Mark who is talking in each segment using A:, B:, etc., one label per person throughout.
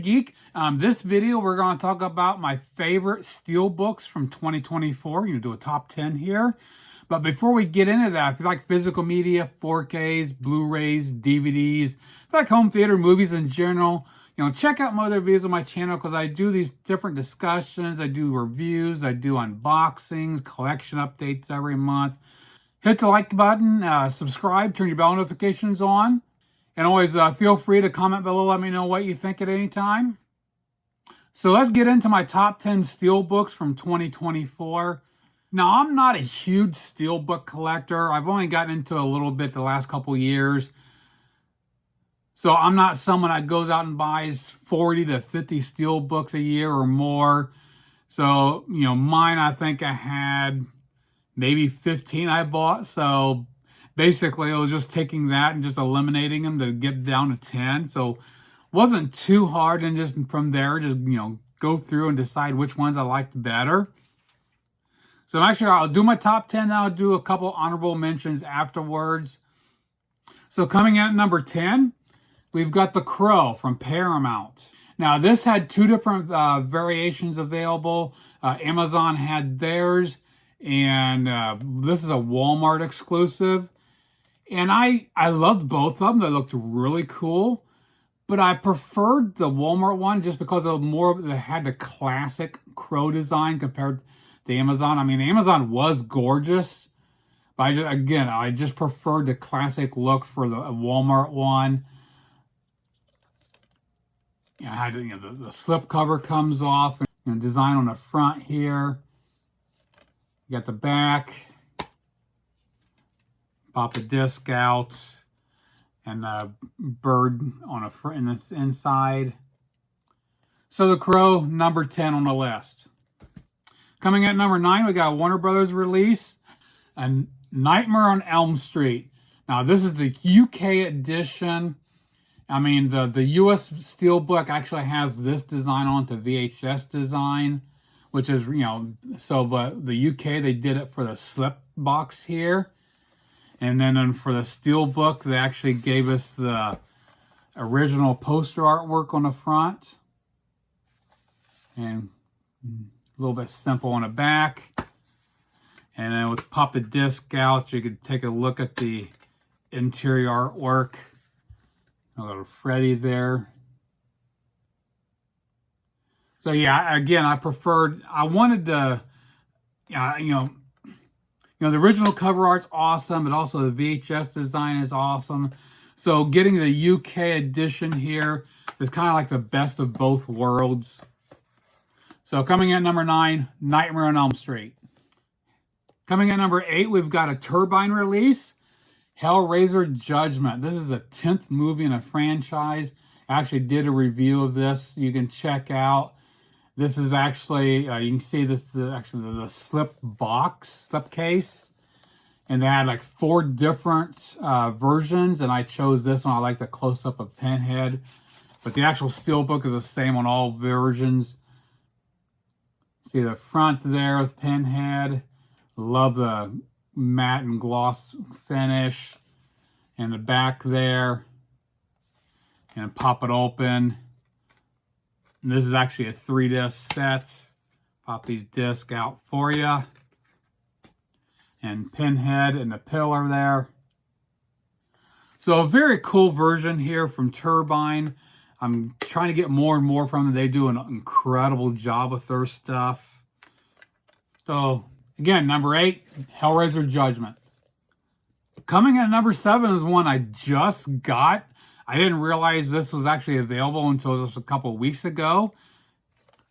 A: Geek. This video, we're going to talk about my favorite Steelbooks from 2024. We're going to do a top 10 here. But before we get into that, if you like physical media, 4Ks, Blu-rays, DVDs, if you like home theater movies in general, check out my other videos on my channel because I do these different discussions. I do reviews. I do unboxings, collection updates every month. Hit the like button, subscribe, turn your bell notifications on. And always feel free to comment below, let me know what you think at any time. So let's get into my top 10 Steelbooks from 2024. Now, I'm not a huge Steelbook collector. I've only gotten into a little bit the last couple years. So I'm not someone that goes out and buys 40 to 50 Steelbooks a year or more. So, mine, I think I had maybe 15 I bought. So basically, I was just taking that and just eliminating them to get down to 10. So it wasn't too hard, and just from there, just, go through and decide which ones I liked better. So actually, I'll do my top 10, then I'll do a couple honorable mentions afterwards. So coming in at number 10, we've got The Crow from Paramount. Now, this had two different variations available. Amazon had theirs, and this is a Walmart exclusive. And I loved both of them. They looked really cool. But I preferred the Walmart one just because of they had the classic Crow design compared to Amazon. I mean, Amazon was gorgeous. But I just preferred the classic look for the Walmart one. I had the slip cover comes off. And design on the front here. You got the back. Pop the disc out, and a bird on in this inside. So The Crow, number 10 on the list. Coming at number 9, we got a Warner Brothers release, A Nightmare on Elm Street. Now, this is the UK edition. I mean, the US Steelbook actually has this design on the VHS design, which is, but the UK, they did it for the slip box here. And then for the Steelbook, they actually gave us the original poster artwork on the front. And a little bit simple on the back. And then we'll pop the disc out. You could take a look at the interior artwork. A little Freddy there. So yeah, again, I wanted the, the original cover art's awesome, but also the VHS design is awesome. So getting the UK edition here is kind of like the best of both worlds. So coming in at number 9, Nightmare on Elm Street. Coming in at number 8, we've got a Turbine release, Hellraiser Judgment. This is the 10th movie in a franchise. I actually did a review of this. You can check out. This is actually, you can see this is actually the slip case. And they had like 4 different versions, and I chose this one. I like the close-up of Pinhead. But the actual Steelbook is the same on all versions. See the front there with Pinhead. Love the matte and gloss finish. And the back there. And pop it open. And this is actually a 3-disc set. Pop these discs out for you. And Pinhead and the pillar there. So a very cool version here from Turbine. I'm trying to get more and more from them. They do an incredible job with their stuff. So again, number 8, Hellraiser Judgment. Coming at number 7 is one I just got. I didn't realize this was actually available until just a couple of weeks ago.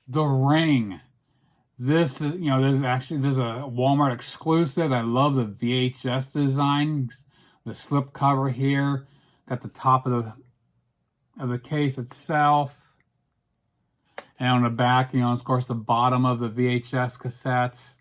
A: The Ring. This is, this is a Walmart exclusive. I love the VHS design. The slip cover here. Got the top of the case itself. And on the back, of course, the bottom of the VHS cassettes.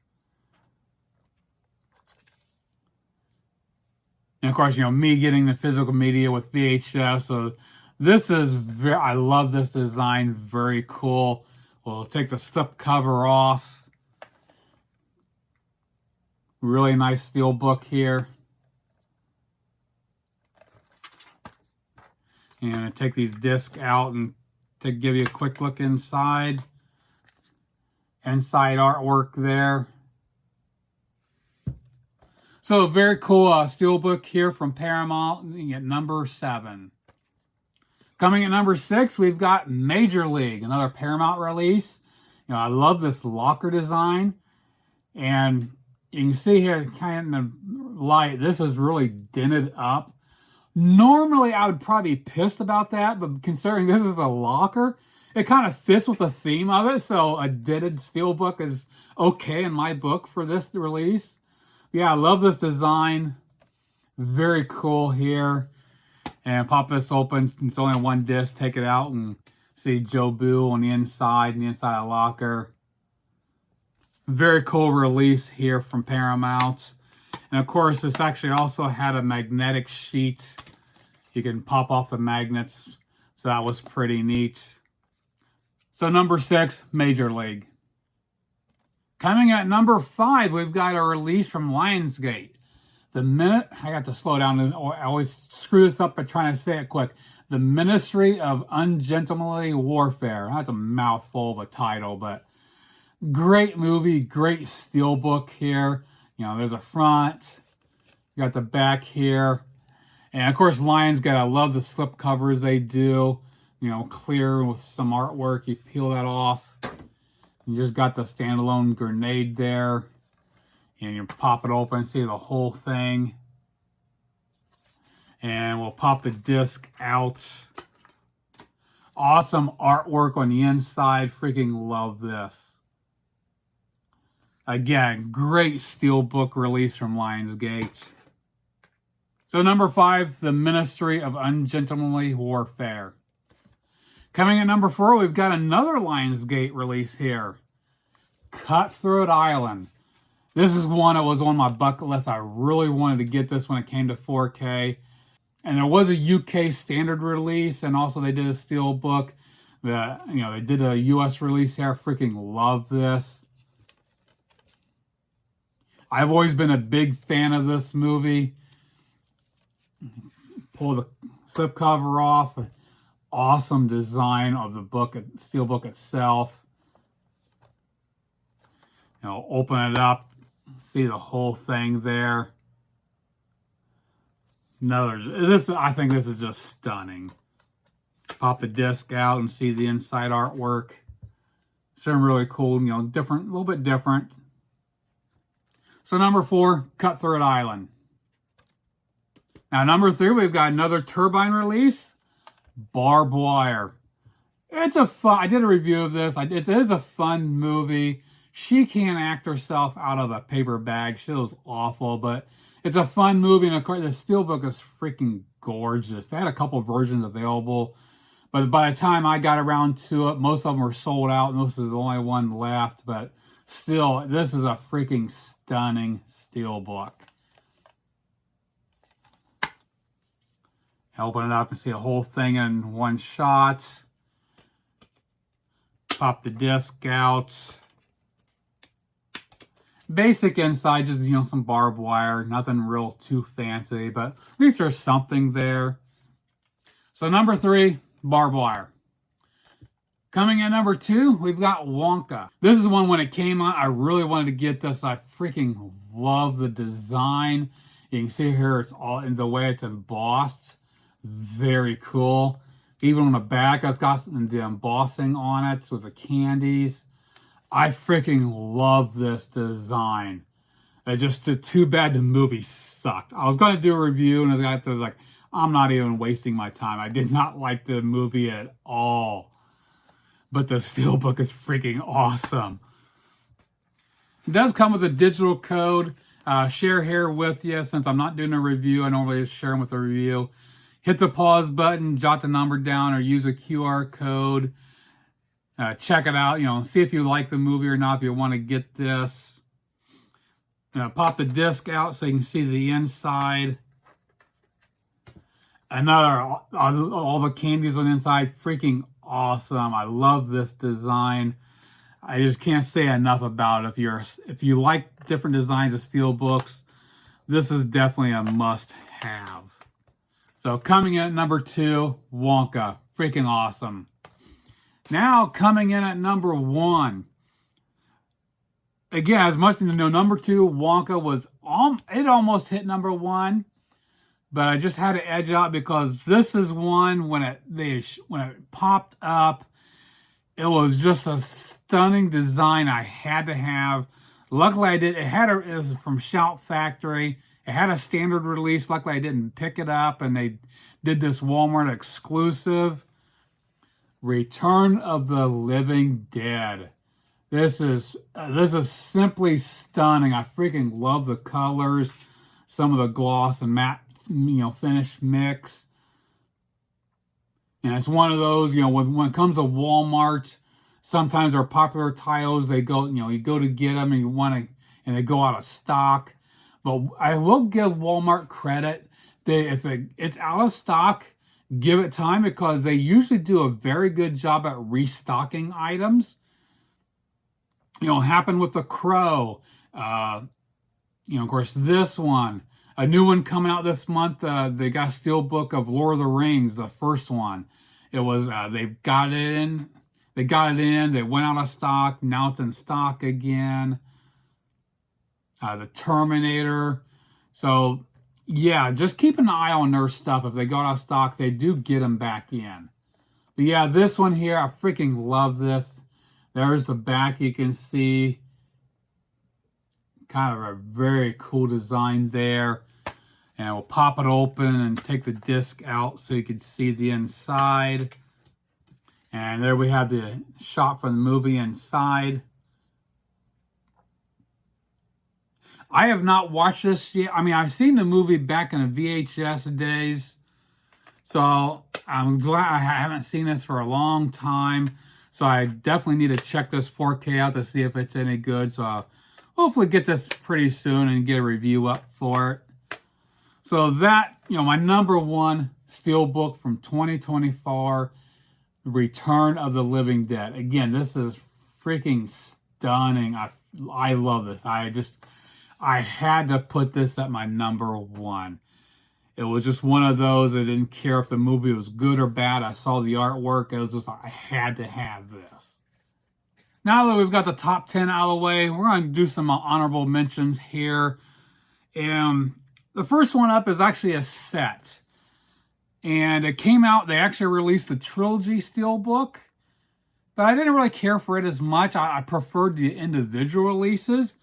A: And of course, me getting the physical media with VHS. So this is I love this design. Very cool. We'll take the slip cover off. Really nice Steelbook here. And I take these discs out and to give you a quick look inside. Inside artwork there. So very cool steelbook here from Paramount at number 7. Coming at number 6, we've got Major League, another Paramount release. You know, I love this locker design. And you can see here, kind of light, this is really dented up. Normally, I would probably be pissed about that, but considering this is a locker, it kind of fits with the theme of it. So a dented steelbook is okay in my book for this release. Yeah, I love this design. Very cool here. And pop this open. It's only on one disc. Take it out and see Joe Boo on the inside of the locker. Very cool release here from Paramount. And of course, this actually also had a magnetic sheet. You can pop off the magnets. So that was pretty neat. So number 6, Major League. Coming at number 5, we've got a release from Lionsgate. The minute, I got to slow down, I always screw this up by trying to say it quick. The Ministry of Ungentlemanly Warfare. That's a mouthful of a title, but great movie, great steelbook here. You know, there's a front, you got the back here. And of course, Lionsgate, I love the slip covers they do. You know, clear with some artwork. You peel that off. You just got the standalone grenade there. And you pop it open, see the whole thing. And we'll pop the disc out. Awesome artwork on the inside. Freaking love this. Again, great steelbook release from Lionsgate. So number 5, The Ministry of Ungentlemanly Warfare. Coming at number 4, we've got another Lionsgate release here. Cutthroat Island. This is one that was on my bucket list. I really wanted to get this when it came to 4K. And there was a UK standard release, and also they did a steelbook. They did a US release here. I freaking love this. I've always been a big fan of this movie. Pull the slipcover off. Awesome design of the book, steelbook itself. You know, open it up, see the whole thing there. I think this is just stunning. Pop the disc out and see the inside artwork. Some really cool, you know, different, a little bit different. So number 4, Cutthroat Island. Now number 3, we've got another Turbine release. Barb Wire. It's a fun, I did a review of this. It is a fun movie. She can't act herself out of a paper bag. She was awful, but it's a fun movie. And of course, the steelbook is freaking gorgeous. They had a couple versions available, but by the time I got around to it, most of them were sold out, and this is the only one left. But still, this is a freaking stunning steelbook. Open it up and see the whole thing in one shot. Pop the disc out. Basic inside, just, you know, some barbed wire. Nothing real too fancy, but at least there's something there. So number 3, Barb Wire. Coming in number 2, we've got Wonka. This is one when it came out, I really wanted to get this. I freaking love the design. You can see here, it's all in the way it's embossed. Very cool. Even on the back, it's got the embossing on it with the candies. I freaking love this design. It just too bad the movie sucked. I was going to do a review, and I was like, I'm not even wasting my time. I did not like the movie at all. But the steelbook is freaking awesome. It does come with a digital code. Share here with you. Since I'm not doing a review, I normally just share them with a review. Hit the pause button, jot the number down, or use a QR code. Check it out, you know, see if you like the movie or not, if you want to get this. Pop the disc out so you can see the inside. All the candies on the inside, freaking awesome. I love this design. I just can't say enough about it. If you like different designs of steelbooks, this is definitely a must-have. So coming in at number 2, Wonka. Freaking awesome. Now coming in at number 1. Again, as much as you know, number 2, Wonka was it almost hit number 1, but I just had to edge out because this is one when it popped up, it was just a stunning design I had to have. Luckily, I did. It was from Shout Factory. It had a standard release. Luckily, I didn't pick it up, and they did this Walmart exclusive. Return of the Living Dead. This is simply stunning. I freaking love the colors, some of the gloss and matte, finish mix. And it's one of those, when it comes to Walmart, sometimes our popular titles, they go, you go to get them and they go out of stock. But I will give Walmart credit. If it's out of stock, give it time because they usually do a very good job at restocking items. Happened with the Crow. Of course, this one. A new one coming out this month. They got a Steelbook of Lord of the Rings, the first one. It was, they got it in. They went out of stock. Now it's in stock again. The Terminator. So, yeah, just keep an eye on their stuff. If they go out of stock, they do get them back in. But yeah, this one here, I freaking love this. There's the back, you can see. Kind of a very cool design there. And we'll pop it open and take the disc out so you can see the inside. And there we have the shot from the movie inside. I have not watched this yet. I mean, I've seen the movie back in the VHS days. So I'm glad I haven't seen this for a long time. So I definitely need to check this 4K out to see if it's any good. So I'll hopefully get this pretty soon and get a review up for it. So that, my number 1 Steelbook from 2024, Return of the Living Dead. Again, this is freaking stunning. I love this. I had to put this at my number 1. It was just one of those. I didn't care if the movie was good or bad. I saw the artwork. It was just, I had to have this. Now that we've got the top 10 out of the way, we're going to do some honorable mentions here. The first one up is actually a set. And it came out, they actually released the Trilogy Steelbook. But I didn't really care for it as much. I preferred the individual releases.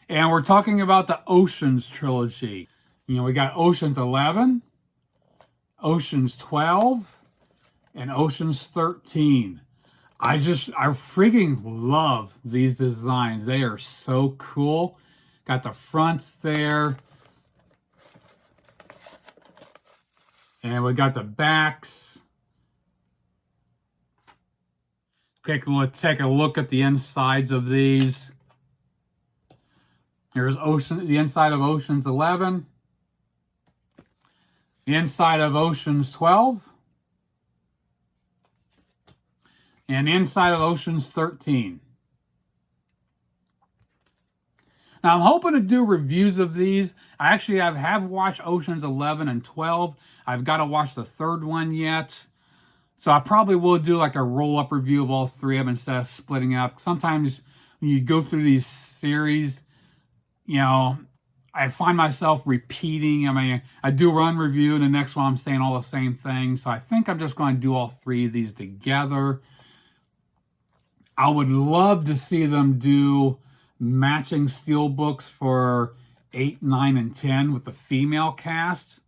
A: And we're talking about the Oceans Trilogy. We got Oceans 11, Oceans 12, and Oceans 13. I freaking love these designs. They are so cool. Got the fronts there. And we got the backs. Take a look at the insides of these. Here's the inside of Oceans 11. The inside of Oceans 12. And the inside of Oceans 13. Now, I'm hoping to do reviews of these. I actually have watched Oceans 11 and 12. I've got to watch the third one yet. So I probably will do like a roll-up review of all 3 of them instead of splitting up. Sometimes when you go through these series, I find myself repeating. I mean, I do one review and the next one I'm saying all the same thing. So I think I'm just going to do all 3 of these together. I would love to see them do matching Steelbooks for 8, 9, and 10 with the female cast.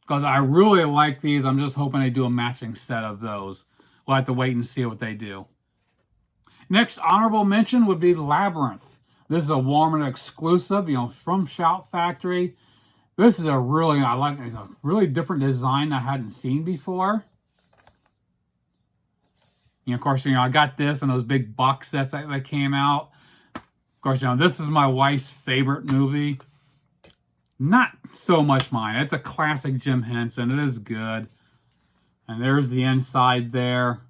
A: Because I really like these. I'm just hoping they do a matching set of those. We'll have to wait and see what they do. Next honorable mention would be Labyrinth. This is a Walmart exclusive, from Shout Factory. This is it's a really different design I hadn't seen before. Of course, I got this and those big box sets that came out. Of course, this is my wife's favorite movie. Not so much mine. It's a classic Jim Henson. It is good. And there's the inside there.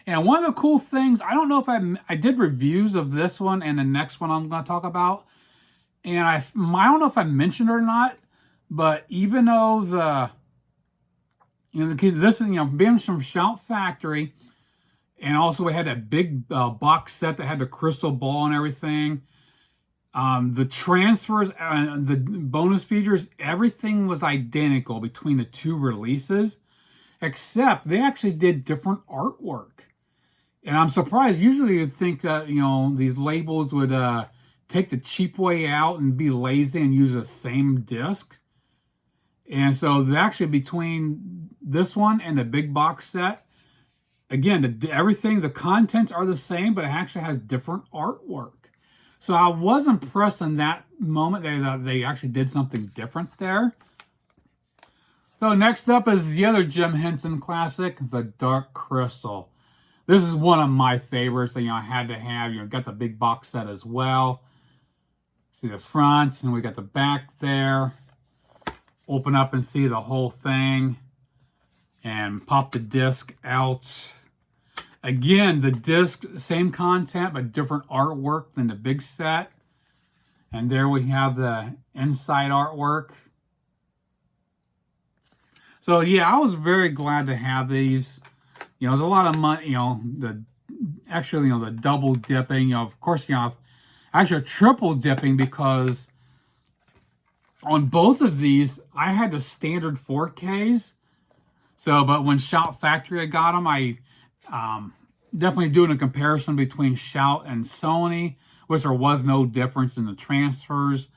A: And one of the cool things, I don't know if I did reviews of this one and the next one I'm going to talk about. And I don't know if I mentioned it or not, but even though this is, being from Shout Factory, And also we had that big box set that had the crystal ball and everything. The transfers and the bonus features, everything was identical between the two releases, except they actually did different artwork. And I'm surprised. Usually you'd think that, you know, these labels would take the cheap way out and be lazy and use the same disc. And so actually between this one and the big box set, again, everything, the contents are the same, but it actually has different artwork. So I was impressed in that moment that they actually did something different there. So next up is the other Jim Henson classic, the Dark Crystal. This is one of my favorites that, you know, I had to have. You know, got the big box set as well. See the front, and we got the back there. Open up and see the whole thing. And pop the disc out. Again, the disc, same content, but different artwork than the big set. And there we have the inside artwork. So yeah, I was very glad to have these. You know, there's a lot of money, you know, the double dipping, you know, of course, you know, actually triple dipping, because on both of these, I had the standard 4Ks. So, but when Shout Factory got them, I definitely doing a comparison between Shout and Sony, which there was no difference in the transfers.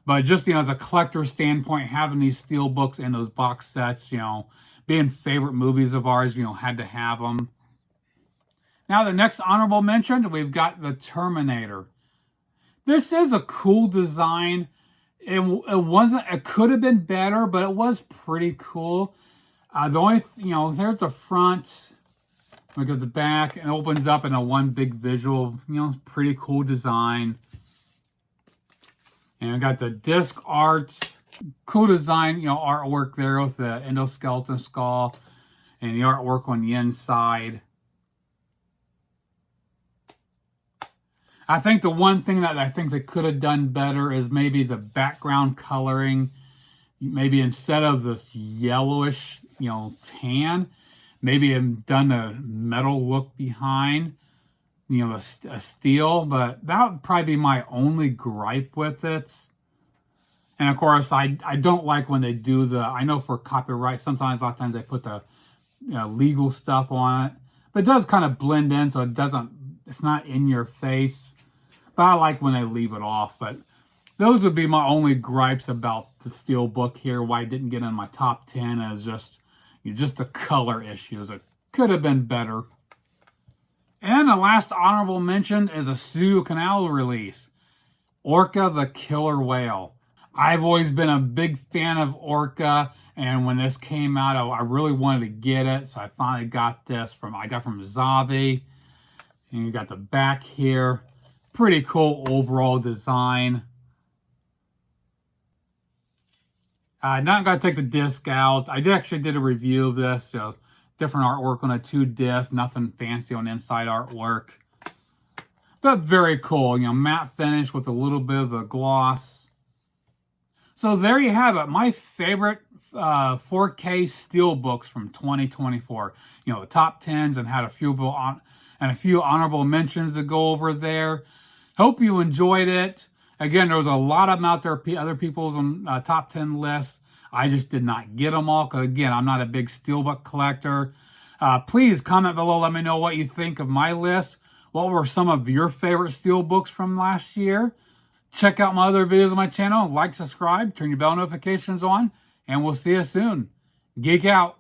A: But just, you know, as a collector standpoint, having these Steelbooks and those box sets, you know, being favorite movies of ours, you know, had to have them. Now, the next honorable mention, we've got the Terminator. This is a cool design. It could have been better, but it was pretty cool. The only, you know, there's the front. Look at the back, and it opens up in a one big visual, you know, pretty cool design. And I got the disc art, cool design, you know, artwork there with the endoskeleton skull and the artwork on the inside. I think the one thing that I think they could have done better is maybe the background coloring. Maybe instead of this yellowish, you know, tan, maybe have done a metal look behind, you know, a steel. But that would probably be my only gripe with it. And of course, I don't like when they do the, I know for copyright, sometimes a lot of times they put the, you know, legal stuff on it. But it does kind of blend in, so it's not in your face. But I like when they leave it off. But those would be my only gripes about the Steelbook here. Why it didn't get in my top 10 is just the color issues. It could have been better. And the last honorable mention is a Studio Canal release, Orca the Killer Whale. I've always been a big fan of Orca, and when this came out, I really wanted to get it, so I finally got this from Zavi. And you got the back here. Pretty cool overall design. Not going to take the disc out. I actually did a review of this. So different artwork on a 2 disc. Nothing fancy on inside artwork. But very cool. You know, matte finish with a little bit of a gloss. So there you have it. My favorite 4K Steelbooks from 2024. You know, the top 10s, and had a few honorable mentions to go over there. Hope you enjoyed it. Again, there was a lot of them out there, other people's on top 10 lists. I just did not get them all because, again, I'm not a big Steelbook collector. Please comment below. Let me know what you think of my list. What were some of your favorite Steelbooks from last year? Check out my other videos on my channel. Like, subscribe, turn your bell notifications on, and we'll see you soon. Geek out.